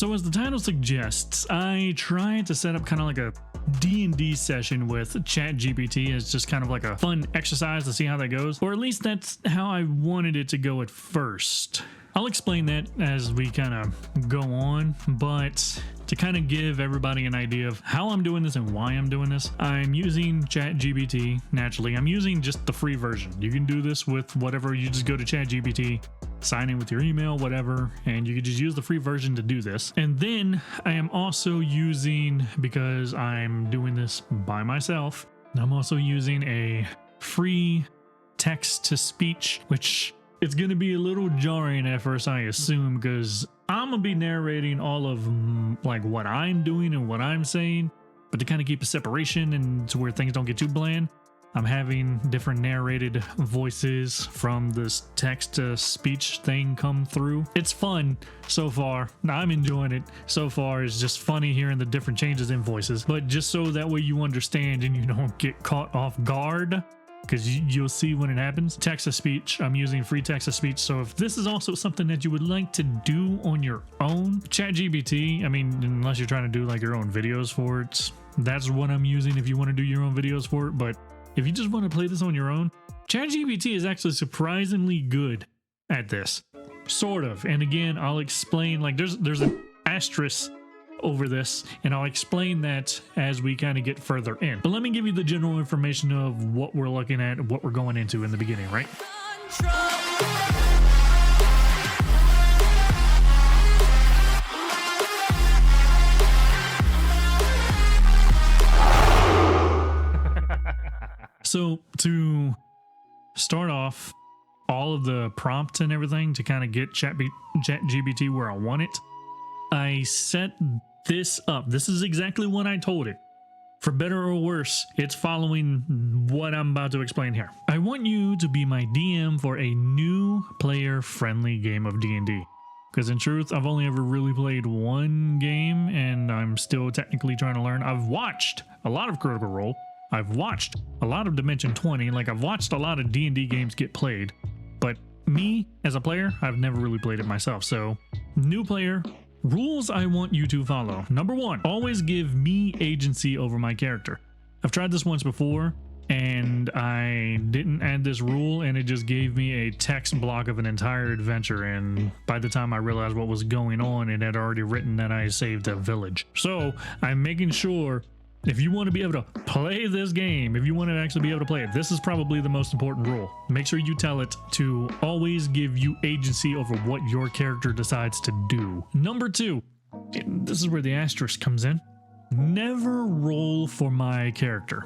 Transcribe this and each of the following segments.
So as the title suggests, I tried to set up kind of like a D&D session with ChatGPT as just kind of like a fun exercise to see how that goes, or at least that's how I wanted it to go at first. I'll explain that as we kind of go on, but to kind of give everybody an idea of how I'm doing this and why I'm doing this, I'm using ChatGPT. Naturally, I'm using just the free version. You can do this with whatever. You just go to ChatGPT, sign in with your email, whatever, and you can just use the free version to do this. And then I am also using, because I'm doing this by myself, I'm also using a free text-to-speech, which it's going to be a little jarring at first, I assume, because I'm going to be narrating all of like what I'm doing and what I'm saying, but to kind of keep a separation and to where things don't get too bland, I'm having different narrated voices from this text-to-speech thing come through. It's fun so far. I'm enjoying it so far. It's just funny hearing the different changes in voices, but just so that way you understand and you don't get caught off guard, because you'll see when it happens. Text-to-speech, I'm using free text-to-speech. So if this is also something that you would like to do on your own, ChatGPT, I mean, unless you're trying to do like your own videos for it, that's what I'm using if you want to do your own videos for it. But if you just want to play this on your own, ChatGPT is actually surprisingly good at this, sort of. And again, I'll explain, like there's an asterisk over this, and I'll explain that as we kind of get further in. But let me give you the general information of what we're looking at, what we're going into in the beginning, right? So to start off, all of the prompts and everything to kind of get ChatGPT where I want it, I set this up. This is exactly what I told it. For better or worse, it's following what I'm about to explain here. I want you to be my DM for a new player-friendly game of D&D. Because in truth, I've only ever really played one game, and I'm still technically trying to learn. I've watched a lot of Critical Role. I've watched a lot of Dimension 20. Like, I've watched a lot of D&D games get played. But me, as a player, I've never really played it myself. So, new player. Rules I want you to follow. Number 1, always give me agency over my character. I've tried this once before and I didn't add this rule, and it just gave me a text block of an entire adventure, and by the time I realized what was going on, it had already written that I saved a village. So I'm making sure, if you want to be able to play this game, if you want to actually be able to play it, this is probably the most important rule. Make sure you tell it to always give you agency over what your character decides to do. Number 2, this is where the asterisk comes in. Never roll for my character.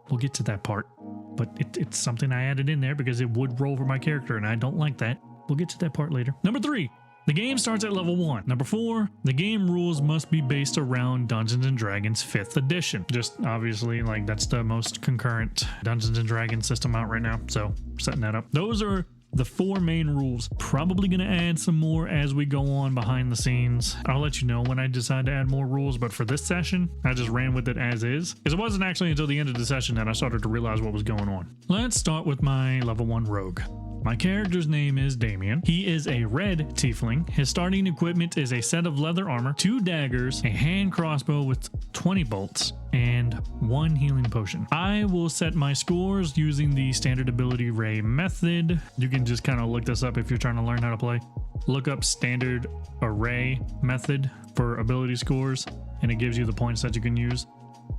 We'll get to that part, but it's something I added in there because it would roll for my character, and I don't like that. We'll get to that part later. Number 3, the game starts at level 1. Number 4, the game rules must be based around Dungeons & Dragons 5th edition. Just obviously, like, that's the most concurrent Dungeons & Dragons system out right now, so setting that up. Those are the 4 main rules. Probably going to add some more as we go on behind the scenes. I'll let you know when I decide to add more rules, but for this session, I just ran with it as is, because it wasn't actually until the end of the session that I started to realize what was going on. Let's start with my level 1 rogue. My character's name is Damien. He is a red tiefling. His starting equipment is a set of leather armor, 2 daggers, a hand crossbow with 20 bolts, and 1 healing potion. I will set my scores using the standard ability Ray method. You can just kind of look this up if you're trying to learn how to play. Look up standard array method for ability scores, and it gives you the points that you can use.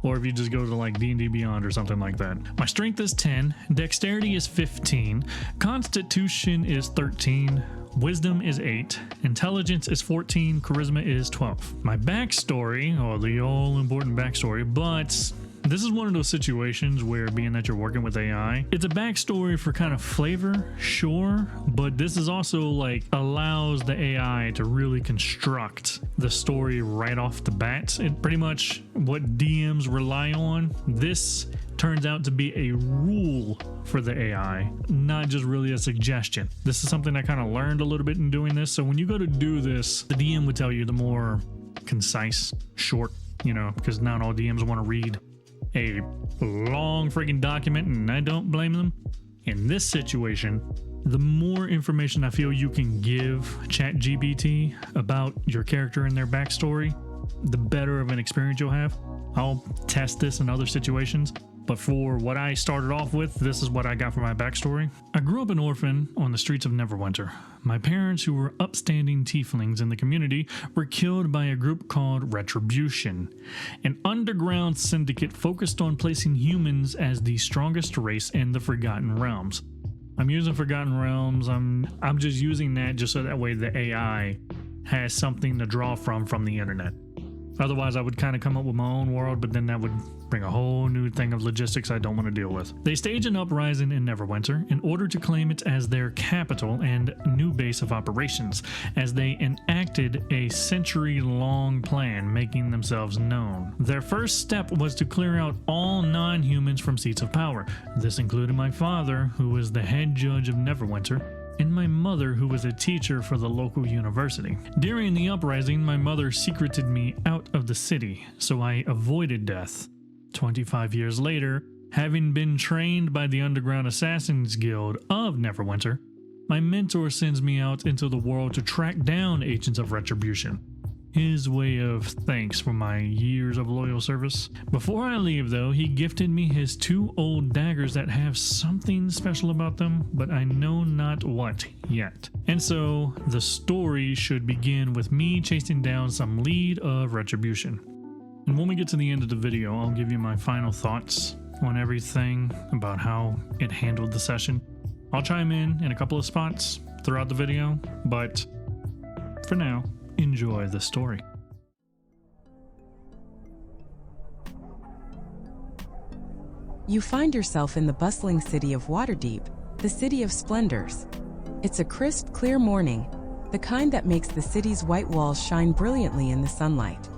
Or if you just go to like D&D Beyond or something like that. My strength is 10, dexterity is 15, constitution is 13, wisdom is 8, intelligence is 14, charisma is 12. My backstory, or the all-important backstory, but this is one of those situations where, being that you're working with AI, it's a backstory for kind of flavor, sure, but this is also like allows the AI to really construct the story right off the bat. It pretty much what DMs rely on. This turns out to be a rule for the AI, not just really a suggestion. This is something I kind of learned a little bit in doing this. So when you go to do this, the DM would tell you the more concise, short, you know, because not all DMs want to read a long freaking document, and I don't blame them. In this situation, The more information I feel you can give ChatGPT about your character and their backstory, the better of an experience you'll have. I'll test this in other situations, but for what I started off with, this is what I got for my backstory. I grew up an orphan on the streets of Neverwinter. My parents, who were upstanding tieflings in the community, were killed by a group called Retribution, an underground syndicate focused on placing humans as the strongest race in the Forgotten Realms. I'm using Forgotten Realms. I'm just using that just so that way the AI has something to draw from the internet. Otherwise, I would kind of come up with my own world, but then that would bring a whole new thing of logistics I don't want to deal with. They stage an uprising in Neverwinter in order to claim it as their capital and new base of operations, as they enacted a century-long plan making themselves known. Their first step was to clear out all non-humans from seats of power. This included my father, who was the head judge of Neverwinter, and my mother, who was a teacher for the local university. During the uprising, my mother secreted me out of the city, so I avoided death. 25 years later, having been trained by the Underground Assassins Guild of Neverwinter, my mentor sends me out into the world to track down agents of Retribution. His way of thanks for my years of loyal service. Before I leave, though, he gifted me his 2 old daggers that have something special about them, but I know not what yet. And so, the story should begin with me chasing down some lead of Retribution. And when we get to the end of the video, I'll give you my final thoughts on everything about how it handled the session. I'll chime in a couple of spots throughout the video, but for now, enjoy the story. You find yourself in the bustling city of Waterdeep, the city of splendors. It's a crisp, clear morning, the kind that makes the city's white walls shine brilliantly in the sunlight.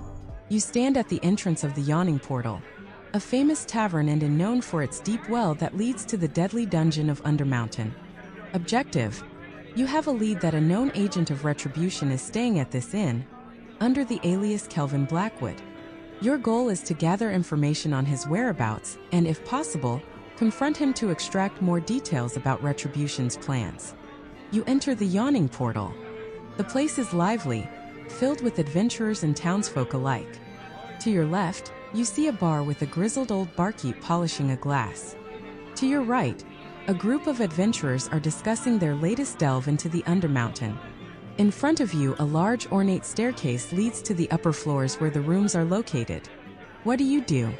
You stand at the entrance of the Yawning Portal, a famous tavern and known for its deep well that leads to the deadly dungeon of Undermountain. Objective: you have a lead that a known agent of Retribution is staying at this inn, under the alias Kelvin Blackwood. Your goal is to gather information on his whereabouts and, if possible, confront him to extract more details about Retribution's plans. You enter the Yawning Portal. The place is lively, filled with adventurers and townsfolk alike. To your left, you see a bar with a grizzled old barkeep polishing a glass. To your right, a group of adventurers are discussing their latest delve into the Undermountain. In front of you, a large ornate staircase leads to the upper floors where the rooms are located. What do?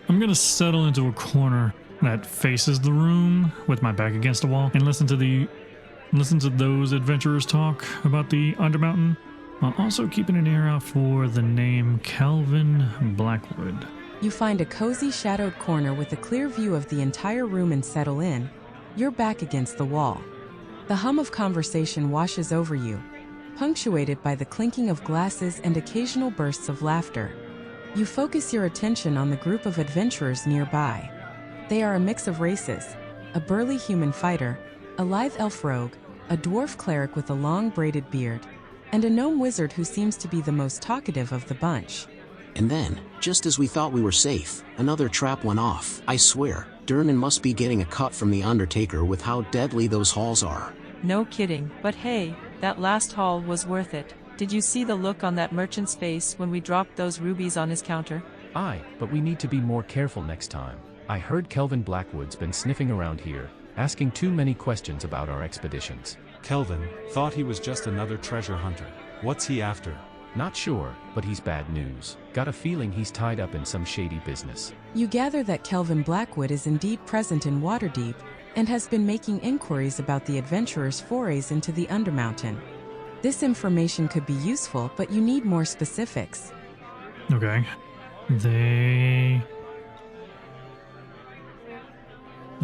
I'm gonna settle into a corner that faces the room with my back against the wall and listen to those adventurers talk about the Undermountain, while also keeping an ear out for the name Kelvin Blackwood. You find a cozy shadowed corner with a clear view of the entire room and settle in, your back against the wall. The hum of conversation washes over you, punctuated by the clinking of glasses and occasional bursts of laughter. You focus your attention on the group of adventurers nearby. They are a mix of races: a burly human fighter, a lithe elf rogue, a dwarf cleric with a long braided beard, and a gnome wizard who seems to be the most talkative of the bunch. And then, just as we thought we were safe, another trap went off. I swear, Durnan must be getting a cut from the Undertaker with how deadly those halls are. No kidding, but hey, that last haul was worth it. Did you see the look on that merchant's face when we dropped those rubies on his counter? Aye, but we need to be more careful next time. I heard Kelvin Blackwood's been sniffing around here, asking too many questions about our expeditions. Kelvin, thought he was just another treasure hunter. What's he after? Not sure, but he's bad news. Got a feeling he's tied up in some shady business. You gather that Kelvin Blackwood is indeed present in Waterdeep and has been making inquiries about the adventurers' forays into the Undermountain. This information could be useful, but you need more specifics. Okay. I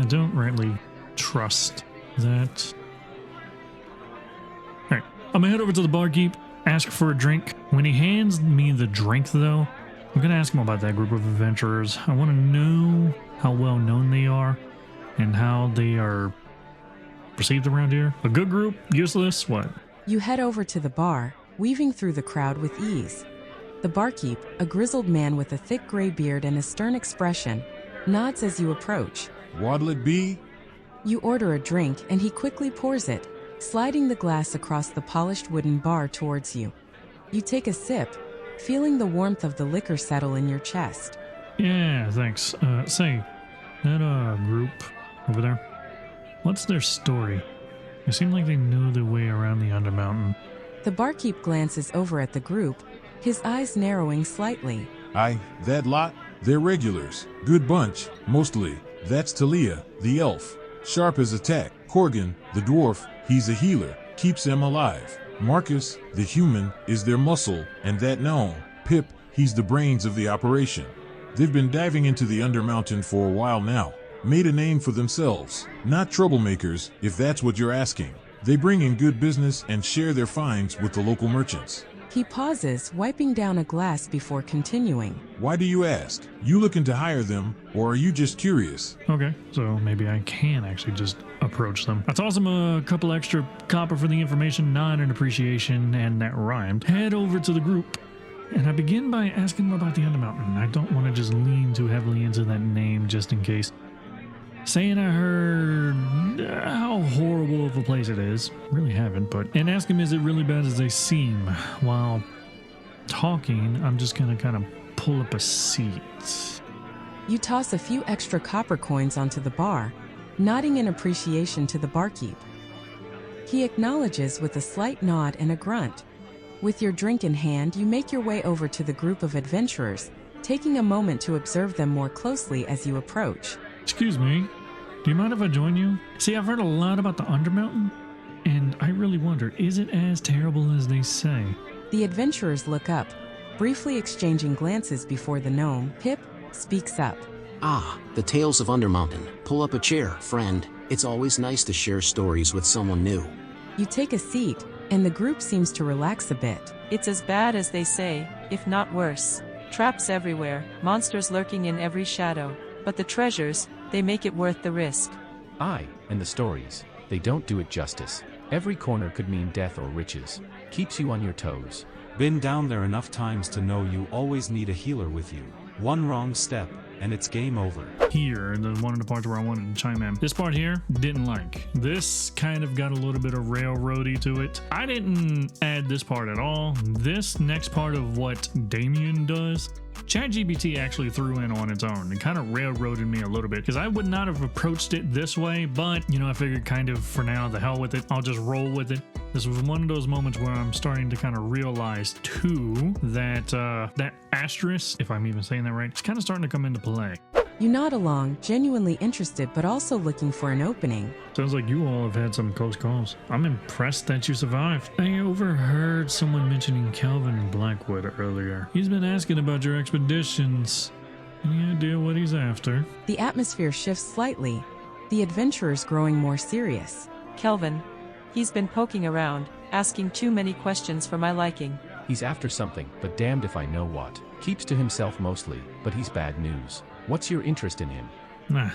don't rightly trust that. Alright, I'm gonna head over to the barkeep, ask for a drink. When he hands me the drink, though, I'm gonna ask him about that group of adventurers. I want to know how well known they are and how they are perceived around here. A good group? Useless? What? You head over to the bar, weaving through the crowd with ease. The barkeep, a grizzled man with a thick gray beard and a stern expression, nods as you approach. What'll it be? You order a drink and he quickly pours it, sliding the glass across the polished wooden bar towards you. You take a sip, feeling the warmth of the liquor settle in your chest. Yeah, thanks. Say, that group over there, what's their story? It seemed like they knew their way around the Undermountain. The barkeep glances over at the group, his eyes narrowing slightly. Aye, that lot? They're regulars. Good bunch, mostly. That's Talia, the elf. Sharp as a tack. Corgan, the dwarf, he's a healer. Keeps them alive. Marcus, the human, is their muscle, and that gnome, Pip, he's the brains of the operation. They've been diving into the Undermountain for a while now. Made a name for themselves. Not troublemakers, if that's what you're asking. They bring in good business and share their finds with the local merchants. He pauses, wiping down a glass before continuing. Why do you ask? You looking to hire them, or are you just curious? Okay, so maybe I can actually just approach them. I toss them a couple extra copper for the information, not an appreciation, and that rhymed. Head over to the group, and I begin by asking them about the Undermountain. I don't want to just lean too heavily into that name just in case. Saying I heard how horrible of a place it is. Really haven't, but... And ask him, is it really bad as they seem? While talking, I'm just going to kind of pull up a seat. You toss a few extra copper coins onto the bar, nodding in appreciation to the barkeep. He acknowledges with a slight nod and a grunt. With your drink in hand, you make your way over to the group of adventurers, taking a moment to observe them more closely as you approach. Excuse me, do you mind if I join you? See, I've heard a lot about the Undermountain, and I really wonder, is it as terrible as they say? The adventurers look up, briefly exchanging glances before the gnome, Pip, speaks up. Ah, the tales of Undermountain. Pull up a chair, friend. It's always nice to share stories with someone new. You take a seat, and the group seems to relax a bit. It's as bad as they say, if not worse. Traps everywhere, monsters lurking in every shadow. But the treasures, they make it worth the risk. Aye, and the stories, they don't do it justice. Every corner could mean death or riches. Keeps you on your toes. Been down there enough times to know you always need a healer with you. One wrong step, and it's game over. Here, the one of the parts where I wanted to chime in. This part here, didn't like. This kind of got a little bit of railroady to it. I didn't add this part at all. This next part of what Damien does, ChatGPT actually threw in on its own. It kind of railroaded me a little bit because I would not have approached it this way, but you know, I figured kind of for now, the hell with it. I'll just roll with it. This was one of those moments where I'm starting to kind of realize too that that asterisk, if I'm even saying that right, it's kind of starting to come into play. You nod along, genuinely interested but also looking for an opening. Sounds like you all have had some close calls. I'm impressed that you survived. I overheard someone mentioning Calvin Blackwood earlier. He's been asking about your expeditions. Any idea what he's after? The atmosphere shifts slightly, the adventurers growing more serious. Kelvin. He's been poking around, asking too many questions for my liking. He's after something, but damned if I know what. Keeps to himself mostly, but he's bad news. What's your interest in him? Nah.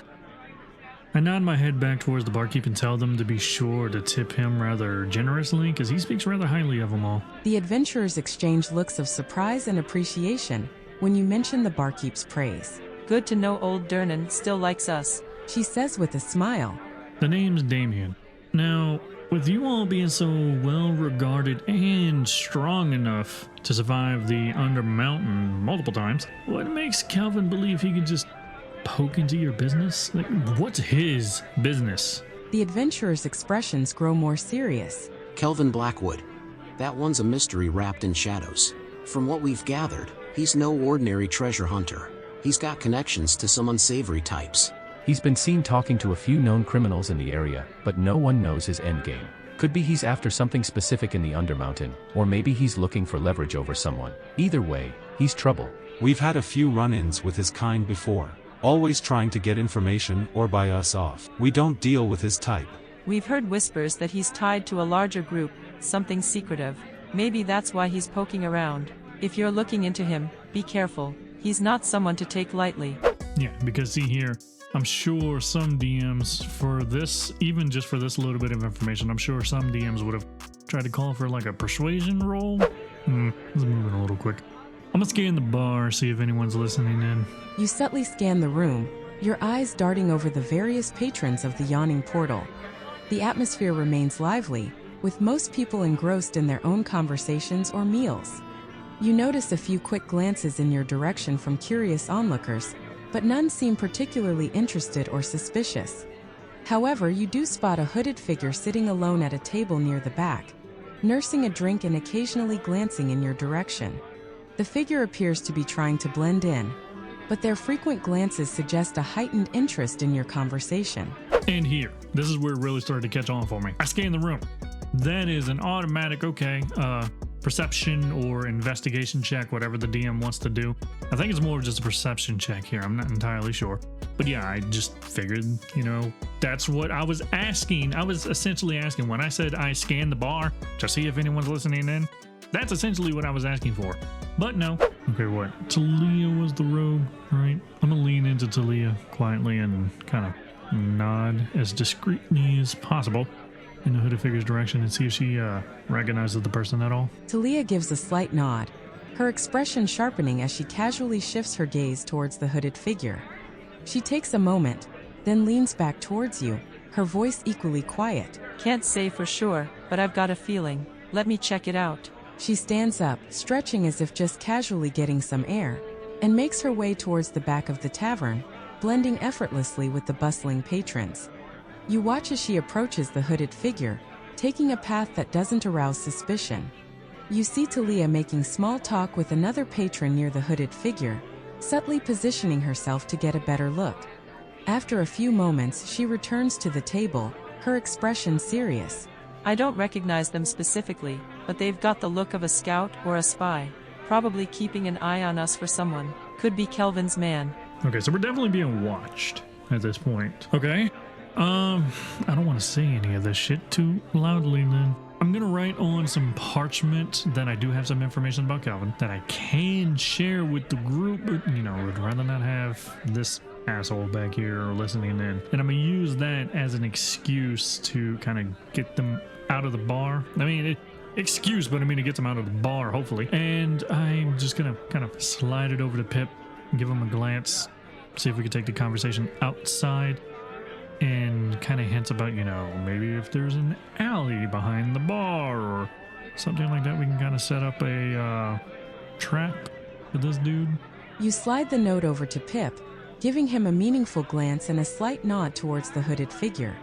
I nod my head back towards the barkeep and tell them to be sure to tip him rather generously, because he speaks rather highly of them all. The adventurers exchange looks of surprise and appreciation when you mention the barkeep's praise. Good to know old Durnan still likes us, she says with a smile. The name's Damien. Now, with you all being so well regarded and strong enough to survive the Undermountain multiple times, what makes Calvin believe he can just poke into your business? Like, what's his business? The adventurers' expressions grow more serious. Kelvin Blackwood. That one's a mystery wrapped in shadows. From what we've gathered, he's no ordinary treasure hunter. He's got connections to some unsavory types. He's been seen talking to a few known criminals in the area, but no one knows his endgame. Could be he's after something specific in the Undermountain, or maybe he's looking for leverage over someone. Either way, he's trouble. We've had a few run-ins with his kind before. Always trying to get information or buy us off. We don't deal with his type. We've heard whispers that he's tied to a larger group, something secretive. Maybe that's why he's poking around. If you're looking into him, be careful. He's not someone to take lightly. Yeah, because see here, I'm sure some DMs for this, even just for this little bit of information, I'm sure some DMs would have tried to call for like a persuasion roll. This is moving a little quick. I'm gonna scan the bar, see if anyone's listening in. You subtly scan the room, your eyes darting over the various patrons of the yawning portal. The atmosphere remains lively, with most people engrossed in their own conversations or meals. You notice a few quick glances in your direction from curious onlookers, but none seem particularly interested or suspicious. However, you do spot a hooded figure sitting alone at a table near the back, nursing a drink and occasionally glancing in your direction. The figure appears to be trying to blend in, but their frequent glances suggest a heightened interest in your conversation. And here, this is where it really started to catch on for me. I scan the room. That is an automatic, perception or investigation check, whatever the DM wants to do. I think it's more of just a perception check here. I'm not entirely sure. But yeah, I just figured, that's what I was asking. I was essentially asking when I said I scanned the bar to see if anyone's listening in. That's essentially what I was asking for. But no. Okay, what? Talia was the rogue, right? I'm gonna lean into Talia quietly and kind of nod as discreetly as possible in the hooded figure's direction and see if she recognizes the person at all. Talia gives a slight nod, her expression sharpening as she casually shifts her gaze towards the hooded figure. She takes a moment, then leans back towards you, her voice equally quiet. Can't say for sure, but I've got a feeling. Let me check it out. She stands up, stretching as if just casually getting some air, and makes her way towards the back of the tavern, blending effortlessly with the bustling patrons. You watch as she approaches the hooded figure, taking a path that doesn't arouse suspicion. You see Talia making small talk with another patron near the hooded figure, subtly positioning herself to get a better look. After a few moments, she returns to the table, her expression serious. I don't recognize them specifically, but they've got the look of a scout or a spy, probably keeping an eye on us for someone. Could be Kelvin's man. Okay, so we're definitely being watched at this point. Okay. I don't want to say any of this shit too loudly then. I'm gonna write on some parchment that I do have some information about Calvin that I can share with the group, but would rather not have this asshole back here listening in. And I'm gonna use that as an excuse to kind of get them out of the bar. I mean, excuse, but I mean to get them out of the bar, hopefully. And I'm just gonna kind of slide it over to Pip, give him a glance, see if we can take the conversation outside. And kind of hints about, maybe if there's an alley behind the bar or something like that, we can kind of set up a trap for this dude. You slide the note over to Pip, giving him a meaningful glance and a slight nod towards the hooded figure.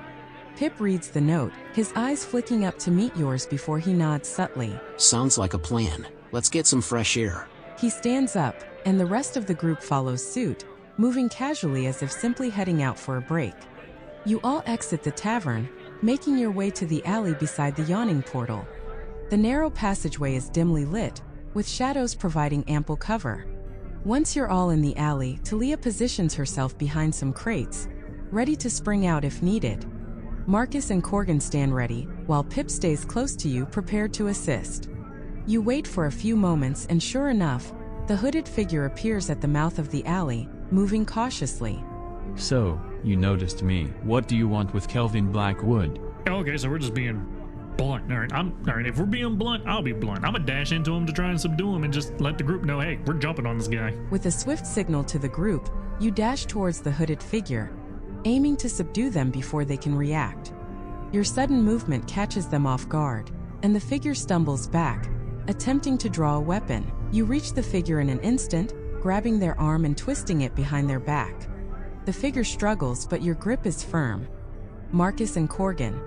Pip reads the note, his eyes flicking up to meet yours before he nods subtly. Sounds like a plan. Let's get some fresh air. He stands up, and the rest of the group follows suit, moving casually as if simply heading out for a break. You all exit the tavern, making your way to the alley beside the yawning portal. The narrow passageway is dimly lit, with shadows providing ample cover. Once you're all in the alley, Talia positions herself behind some crates, ready to spring out if needed. Marcus and Corgan stand ready, while Pip stays close to you, prepared to assist. You wait for a few moments and sure enough, the hooded figure appears at the mouth of the alley, moving cautiously. So, you noticed me. What do you want with Kelvin Blackwood? Okay, so we're just being blunt. All right, if we're being blunt, I'll be blunt. I'm gonna dash into him to try and subdue him and just let the group know, hey, we're jumping on this guy. With a swift signal to the group, you dash towards the hooded figure, aiming to subdue them before they can react. Your sudden movement catches them off guard, and the figure stumbles back, attempting to draw a weapon. You reach the figure in an instant, grabbing their arm and twisting it behind their back. The figure struggles, but your grip is firm. Marcus and Corgan,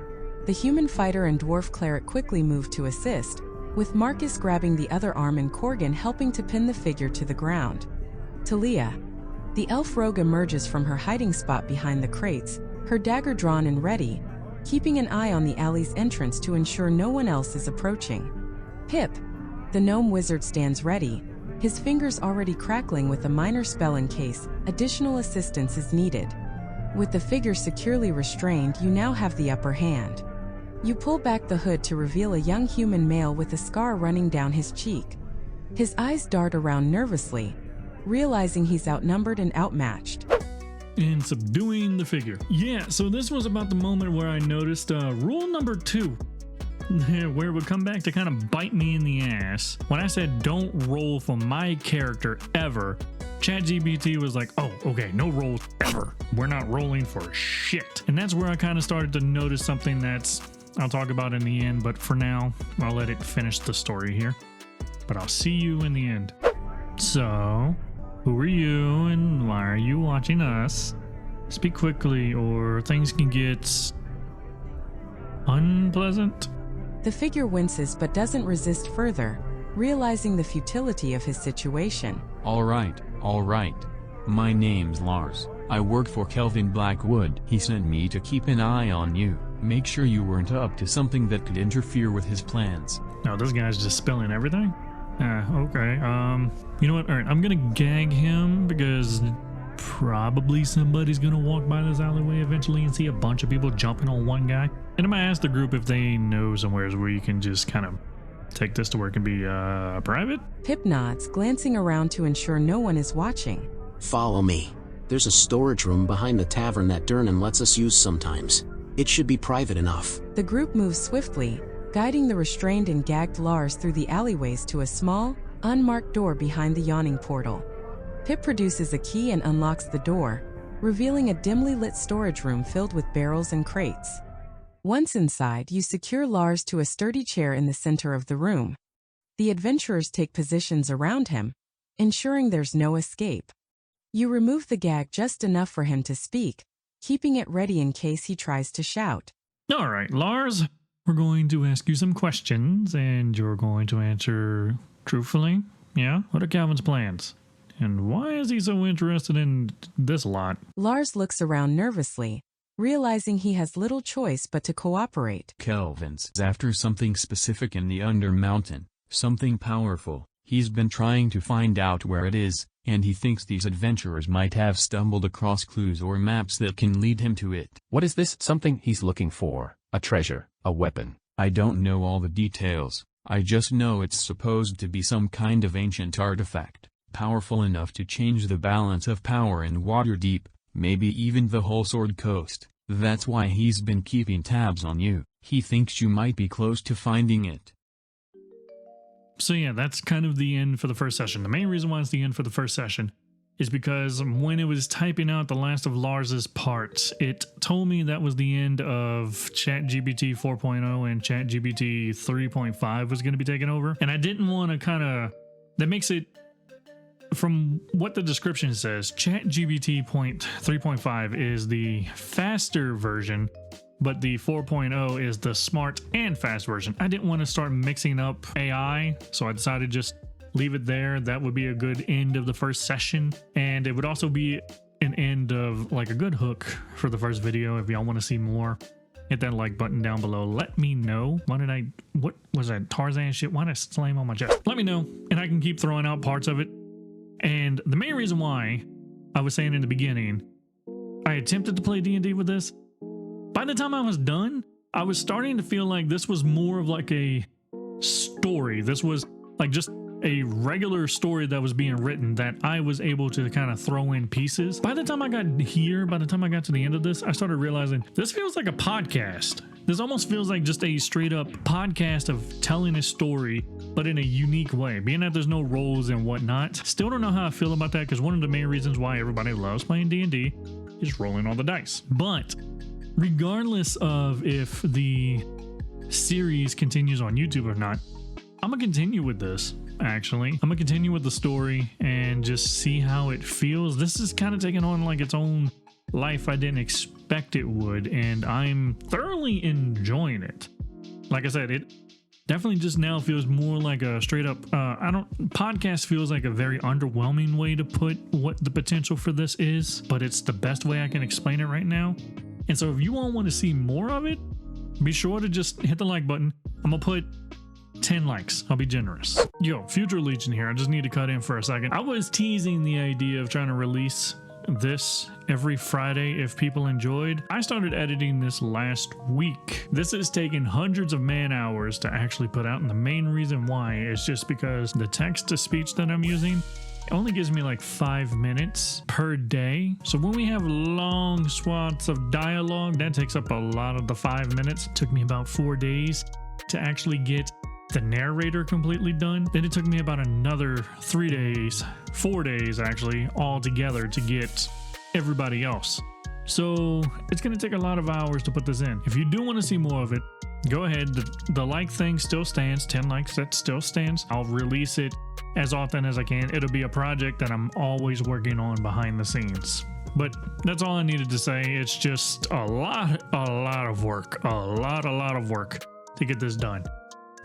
the human fighter and dwarf cleric, quickly move to assist, with Marcus grabbing the other arm and Corgan helping to pin the figure to the ground. Talia, the elf rogue, emerges from her hiding spot behind the crates, her dagger drawn and ready, keeping an eye on the alley's entrance to ensure no one else is approaching. Pip, the gnome wizard, stands ready, his fingers already crackling with a minor spell in case additional assistance is needed. With the figure securely restrained, you now have the upper hand. You pull back the hood to reveal a young human male with a scar running down his cheek. His eyes dart around nervously, realizing he's outnumbered and outmatched. And subduing the figure. Yeah, so this was about the moment where I noticed rule number 2. Where it would come back to kind of bite me in the ass when I said don't roll for my character ever ChatGPT was like, oh, okay, no rolls ever. We're not rolling for shit. And that's where I kind of started to notice something that's I'll talk about in the end, but for now, I'll let it finish the story here. But I'll see you in the end. So, who are you and why are you watching us? Speak quickly or things can get unpleasant. The figure winces but doesn't resist further, realizing the futility of his situation. All right. My name's Lars. I work for Kelvin Blackwood. He sent me to keep an eye on you. Make sure you weren't up to something that could interfere with his plans. No, this guy's just spilling everything? Okay. You know what? All right, I'm gonna gag him because probably somebody's gonna walk by this alleyway eventually and see a bunch of people jumping on one guy. And I'm gonna ask the group if they know somewhere where you can just kind of take this to where it can be private. Pip nods, glancing around to ensure no one is watching. Follow me. There's a storage room behind the tavern that Dernan lets us use sometimes. It should be private enough. The group moves swiftly, guiding the restrained and gagged Lars through the alleyways to a small, unmarked door behind the yawning portal. Pip produces a key and unlocks the door, revealing a dimly lit storage room filled with barrels and crates. Once inside, you secure Lars to a sturdy chair in the center of the room. The adventurers take positions around him, ensuring there's no escape. You remove the gag just enough for him to speak, keeping it ready in case he tries to shout. All right, Lars, we're going to ask you some questions, and you're going to answer truthfully. Yeah? What are Calvin's plans? And why is he so interested in this lot? Lars looks around nervously, realizing he has little choice but to cooperate. Kelvin's after something specific in the Undermountain, something powerful. He's been trying to find out where it is, and he thinks these adventurers might have stumbled across clues or maps that can lead him to it. What is this something he's looking for? A treasure? A weapon? I don't know all the details. I just know it's supposed to be some kind of ancient artifact, powerful enough to change the balance of power in Waterdeep, maybe even the whole Sword Coast. That's why he's been keeping tabs on you. He thinks you might be close to finding it. So yeah, that's kind of the end for the first session. The main reason why it's the end for the first session is because when it was typing out the last of Lars's parts, it told me that was the end of ChatGPT 4.0 and ChatGPT 3.5 was going to be taken over. And I didn't want to that makes it, from what the description says, ChatGPT 3.5 is the faster version, but the 4.0 is the smart and fast version. I didn't want to start mixing up AI, so I decided to just leave it there. That would be a good end of the first session, and it would also be an end of like a good hook for the first video. If y'all want to see more, hit that like button down below. Let me know. What was that Tarzan shit? Why did I slam on my chest? Let me know, and I can keep throwing out parts of it. And the main reason why I was saying in the beginning, I attempted to play D&D with this. By the time I was done, I was starting to feel like this was more of like a story. This was like just a regular story that was being written that I was able to kind of throw in pieces. By the time I got to the end of this, I started realizing this feels like a podcast. This almost feels like just a straight up podcast of telling a story, but in a unique way. Being that there's no roles and whatnot, still don't know how I feel about that, because one of the main reasons why everybody loves playing D&D is rolling all the dice. But regardless of if the series continues on YouTube or not, I'm gonna continue with this. Actually, I'm gonna continue with the story and just see how it feels. This is kind of taking on like its own life I didn't expect it would, and I'm thoroughly enjoying it. Like I said, it definitely just now feels more like a straight up podcast feels like a very underwhelming way to put what the potential for this is, but it's the best way I can explain it right now. And so if you all want to see more of it, be sure to just hit the like button. I'm gonna put 10 likes. I'll be generous. Yo, Future Legion here. I just need to cut in for a second. I was teasing the idea of trying to release this every Friday if people enjoyed. I started editing this last week. This has taken hundreds of man hours to actually put out, and the main reason why is just because the text to speech that I'm using only gives me like 5 minutes per day. So when we have long swaths of dialogue, that takes up a lot of the 5 minutes. It took me about 4 days to actually get the narrator completely done. Then it took me about another 3 days, 4 days actually, all together to get everybody else. So it's going to take a lot of hours to put this in. If you do want to see more of it, go ahead. The like thing still stands. 10 likes, that still stands. I'll release it as often as I can. It'll be a project that I'm always working on behind the scenes. But that's all I needed to say. It's just a lot of work, a lot of work to get this done.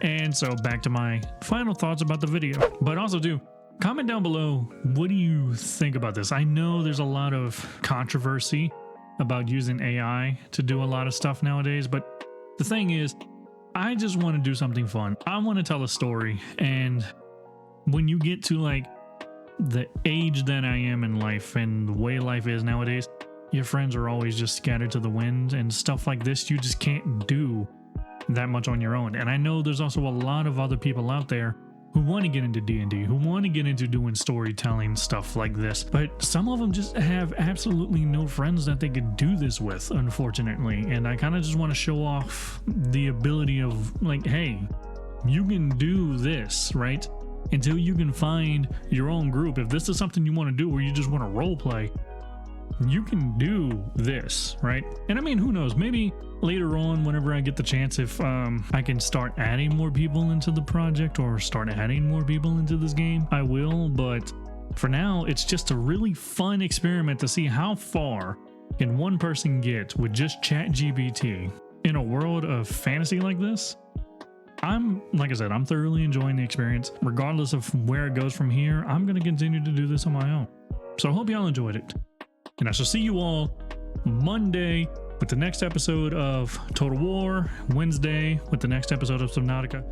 And so back to my final thoughts about the video. But also do comment down below, what do you think about this? I know there's a lot of controversy about using AI to do a lot of stuff nowadays, but the thing is, I just want to do something fun. I want to tell a story, and when you get to like the age that I am in life and the way life is nowadays, your friends are always just scattered to the wind, and stuff like this you just can't do that much on your own. And I know there's also a lot of other people out there who want to get into D&D, who want to get into doing storytelling, stuff like this. But some of them just have absolutely no friends that they could do this with, unfortunately. And I kind of just want to show off the ability of like, hey, you can do this, right? Until you can find your own group. If this is something you want to do where you just want to role play, you can do this, right? And I mean, who knows, maybe later on, whenever I get the chance, if I can start adding more people into the project or start adding more people into this game, I will. But for now, it's just a really fun experiment to see how far can one person get with just ChatGPT in a world of fantasy like this. Like I said, I'm thoroughly enjoying the experience. Regardless of where it goes from here, I'm going to continue to do this on my own. So I hope y'all enjoyed it. And I shall see you all Monday with the next episode of Total War, Wednesday with the next episode of Subnautica.